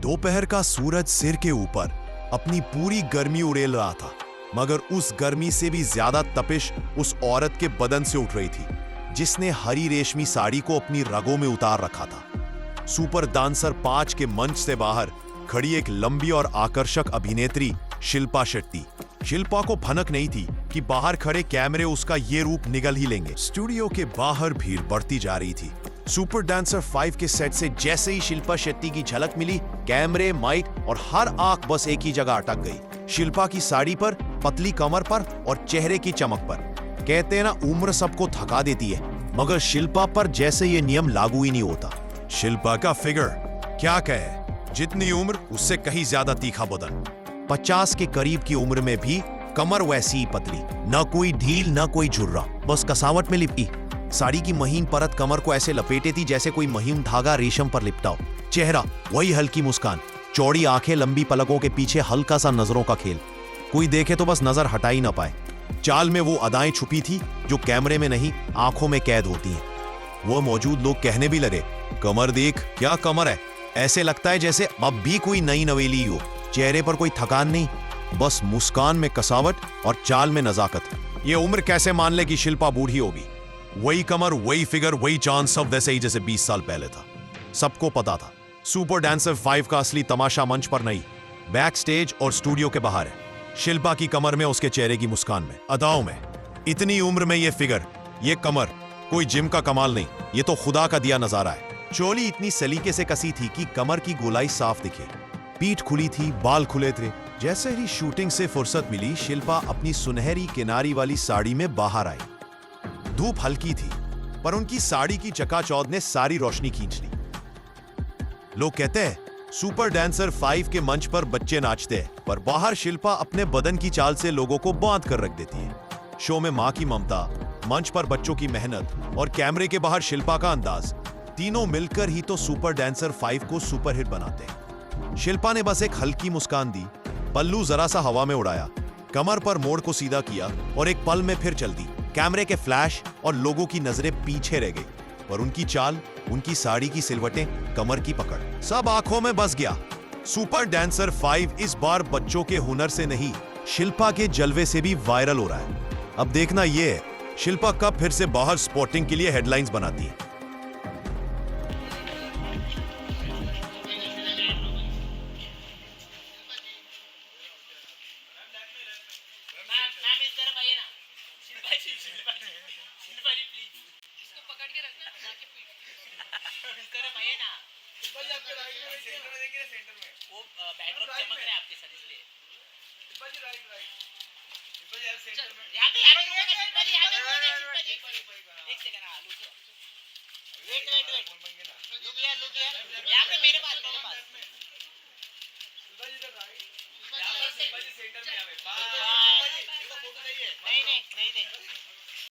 दोपहर का सूरज सिर के ऊपर अपनी पूरी गर्मी उड़ेल रहा था, मगर उस गर्मी से भी ज्यादा तपिश उस औरत के बदन से उठ रही थी जिसने हरी रेशमी साड़ी को अपनी रगों में उतार रखा था। सुपर डांसर 5 के मंच से बाहर खड़ी एक लंबी और आकर्षक अभिनेत्री शिल्पा शेट्टी। शिल्पा को भनक नहीं थी कि बाहर खड़े कैमरे उसका ये रूप निगल ही लेंगे। स्टूडियो के बाहर भीड़ बढ़ती जा रही थी। सुपर डांसर 5 के सेट से जैसे ही शिल्पा शेट्टी की झलक मिली, कैमरे, माइक और हर आंख बस एक ही जगह अटक गई, शिल्पा की साड़ी पर, पतली कमर पर और चेहरे की चमक पर। कहते हैं ना, उम्र सबको थका देती है, मगर शिल्पा पर जैसे ये नियम लागू ही नहीं होता। शिल्पा का फिगर क्या कहे, जितनी उम्र उससे कहीं ज्यादा तीखा बदन। 50 के करीब की उम्र में भी कमर वैसी ही पतली, न कोई ढील न कोई झुर्रा, बस कसावट में लिपटी। साड़ी की महीन परत कमर को ऐसे लपेटे थी जैसे कोई महीन धागा रेशम पर लिपटा हो। चेहरा वही हल्की मुस्कान, चौड़ी आंखें, लंबी पलकों के पीछे हल्का सा नजरों का खेल, कोई देखे तो बस नजर हटा ही ना पाए। चाल में वो अदाएं छुपी थी जो कैमरे में नहीं, आंखों में कैद होती हैं। वो मौजूद लोग कहने भी लगे, कमर देख, क्या कमर है, ऐसे लगता है जैसे अब भी कोई नई नवेली हो। चेहरे पर कोई थकान नहीं, बस मुस्कान में कसावट और चाल में नजाकत। ये उम्र कैसे मान ले कि शिल्पा बूढ़ी होगी। वही कमर, वही फिगर, वही चांद, सब वैसे ही जैसे 20 साल पहले था। सबको पता था सुपर डांसर 5 का असली तमाशा मंच पर नहीं, बैक स्टेज और स्टूडियो के बाहर है। शिल्पा की कमर में, उसके चेहरे की मुस्कान में, अदाओं में। इतनी उम्र में ये फिगर, ये कमर, कोई जिम का कमाल नहीं, ये तो खुदा का दिया नजारा है। चोली इतनी सलीके से कसी थी कि कमर की गोलाई साफ दिखे, पीठ खुली थी, बाल खुले थे। जैसे ही शूटिंग से फुर्सत मिली, शिल्पा अपनी सुनहरी किनारी वाली साड़ी में बाहर आई। धूप हल्की थी, पर उनकी साड़ी की चकाचौंध ने सारी रोशनी खींच ली। लोग कहते हैं सुपर डांसर 5 के मंच पर बच्चे नाचते हैं, पर बाहर शिल्पा अपने बदन की चाल से लोगों को बांध कर रख देती है। शो में मां की ममता, मंच पर बच्चों की मेहनत और कैमरे के बाहर शिल्पा का अंदाज, तीनों मिलकर ही तो सुपर डांसर 5 को सुपरहिट बनाते हैं। शिल्पा ने बस एक हल्की मुस्कान दी, पल्लू जरा सा हवा में उड़ाया, कमर पर मोड़ को सीधा किया और एक पल में फिर चल दी। कैमरे के फ्लैश और लोगों की नजरें पीछे रह गई, पर उनकी चाल, उनकी साड़ी की सिलवटें, कमर की पकड़, सब आंखों में बस गया। सुपर डांसर 5 इस बार बच्चों के हुनर से नहीं, शिल्पा के जलवे से भी वायरल हो रहा है। अब देखना ये है, शिल्पा कब फिर से बाहर स्पॉटिंग के लिए हेडलाइंस बनाती है। यहाँ पे